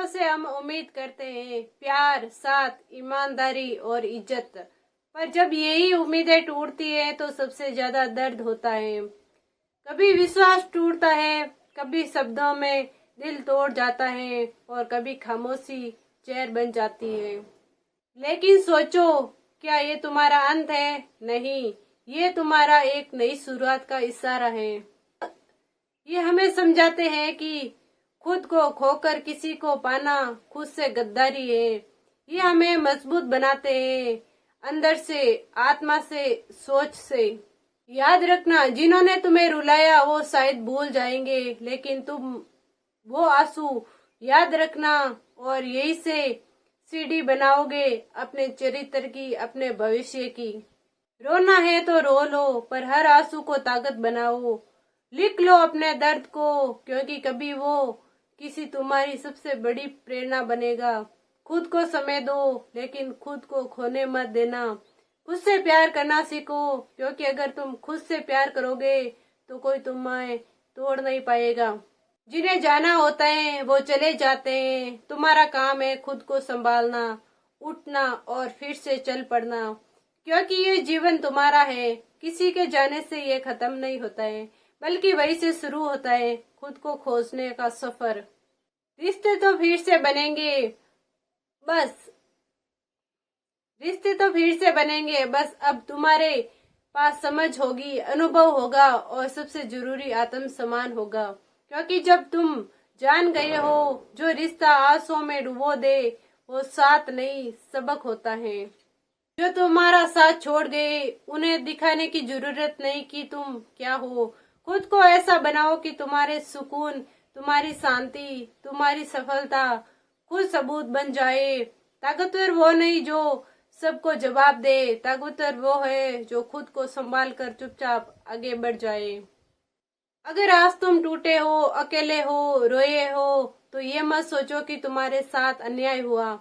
रिश्तों से हम उम्मीद करते हैं प्यार, साथ, ईमानदारी और इज्जत, पर जब यही उम्मीदें टूटती हैं तो सबसे ज्यादा दर्द होता है। कभी विश्वास टूटता है, कभी शब्दों में दिल तोड़ जाता है और कभी खामोशी जहर बन जाती है। लेकिन सोचो, क्या ये तुम्हारा अंत है? नहीं, ये तुम्हारा एक नई शुरुआत का इशारा है। ये हमें समझाते हैं कि खुद को खोकर किसी को पाना खुद से गद्दारी है। ये हमें मजबूत बनाते हैं, अंदर से, आत्मा से, सोच से। याद रखना, जिन्होंने तुम्हें रुलाया वो शायद भूल जाएंगे, लेकिन तुम वो आंसू याद रखना और यही से सीढ़ी बनाओगे अपने चरित्र की, अपने भविष्य की। रोना है तो रो लो, पर हर आंसू को ताकत बनाओ। लिख लो अपने दर्द को, क्योंकि कभी वो किसी तुम्हारी सबसे बड़ी प्रेरणा बनेगा। खुद को समय दो, लेकिन खुद को खोने मत देना। खुद से प्यार करना सीखो, क्योंकि अगर तुम खुद से प्यार करोगे तो कोई तुम्हें तोड़ नहीं पाएगा। जिन्हें जाना होता है वो चले जाते हैं। तुम्हारा काम है खुद को संभालना, उठना और फिर से चल पड़ना, क्योंकि ये जीवन तुम्हारा है। किसी के जाने से ये खत्म नहीं होता है, बल्कि वही से शुरू होता है खुद को खोजने का सफर। रिश्ते तो फिर से बनेंगे, बस रिश्ते तो फिर से बनेंगे, बस अब तुम्हारे पास समझ होगी, अनुभव होगा और सबसे जरूरी आत्मसम्मान होगा। क्योंकि जब तुम जान गए हो, जो रिश्ता आंसुओं में डुबो दे वो साथ नहीं सबक होता है। जो तुम्हारा साथ छोड़ गए उन्हें दिखाने की जरूरत नहीं कि तुम क्या हो। खुद को ऐसा बनाओ कि तुम्हारे सुकून, तुम्हारी शांति, तुम्हारी सफलता खुद सबूत बन जाए। ताकतवर वो नहीं जो सबको जवाब दे, ताकतवर वो है जो खुद को संभाल कर चुपचाप आगे बढ़ जाए। अगर आज तुम टूटे हो, अकेले हो, रोए हो, तो ये मत सोचो कि तुम्हारे साथ अन्याय हुआ।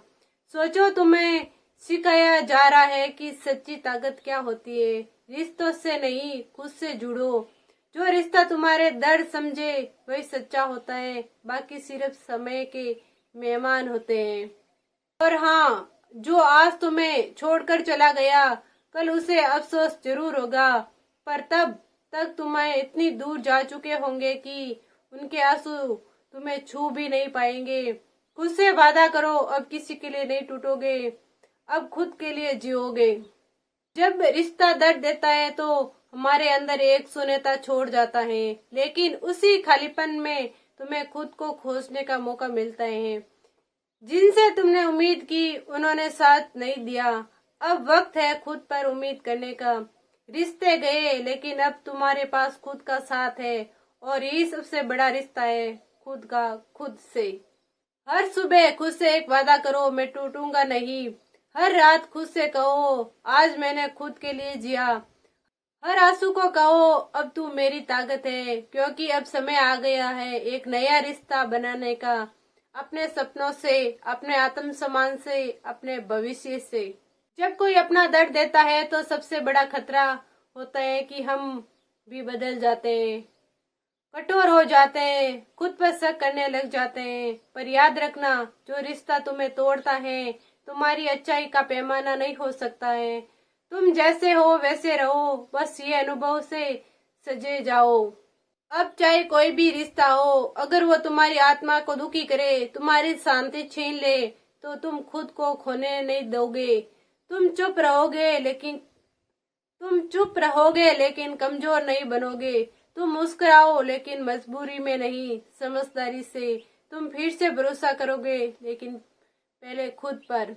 सोचो, तुम्हें सिखाया जा रहा है कि सच्ची ताकत क्या होती है। रिश्तों से नहीं, खुद से जुड़ो। जो रिश्ता तुम्हारे दर्द समझे वही सच्चा होता है, बाकी सिर्फ समय के मेहमान होते हैं। और हाँ, जो आज तुम्हें छोड़कर चला गया, कल उसे अफसोस जरूर होगा, पर तब तक तुम्हें इतनी दूर जा चुके होंगे कि उनके आंसू तुम्हें छू भी नहीं पाएंगे। खुद से वादा करो, अब किसी के लिए नहीं टूटोगे, अब खुद के लिए जियोगे। जब रिश्ता दर्द देता है तो हमारे अंदर एक शून्यता छोड़ जाता है, लेकिन उसी खालीपन में तुम्हें खुद को खोजने का मौका मिलता है। जिनसे तुमने उम्मीद की उन्होंने साथ नहीं दिया, अब वक्त है खुद पर उम्मीद करने का। रिश्ते गए, लेकिन अब तुम्हारे पास खुद का साथ है, और यही सबसे बड़ा रिश्ता है, खुद का खुद से। हर सुबह खुद से एक वादा करो, मैं टूटूंगा नहीं। हर रात खुद से कहो, आज मैंने खुद के लिए जिया। हर आंसू को कहो, अब तू मेरी ताकत है, क्योंकि अब समय आ गया है एक नया रिश्ता बनाने का, अपने सपनों से, अपने आत्मसम्मान से, अपने भविष्य से। जब कोई अपना दर्द देता है तो सबसे बड़ा खतरा होता है कि हम भी बदल जाते हैं, कठोर हो जाते हैं, खुद पर शक करने लग जाते हैं। पर याद रखना, जो रिश्ता तुम्हें तोड़ता है तुम्हारी अच्छाई का पैमाना नहीं हो सकता है। तुम जैसे हो वैसे रहो, बस ये अनुभव से सजे जाओ। अब चाहे कोई भी रिश्ता हो, अगर वो तुम्हारी आत्मा को दुखी करे, तुम्हारी शांति छीन ले, तो तुम खुद को खोने नहीं दोगे। तुम चुप रहोगे लेकिन कमजोर नहीं बनोगे। तुम मुस्कुराओ लेकिन मजबूरी में नहीं, समझदारी से। तुम फिर से भरोसा करोगे, लेकिन पहले खुद पर।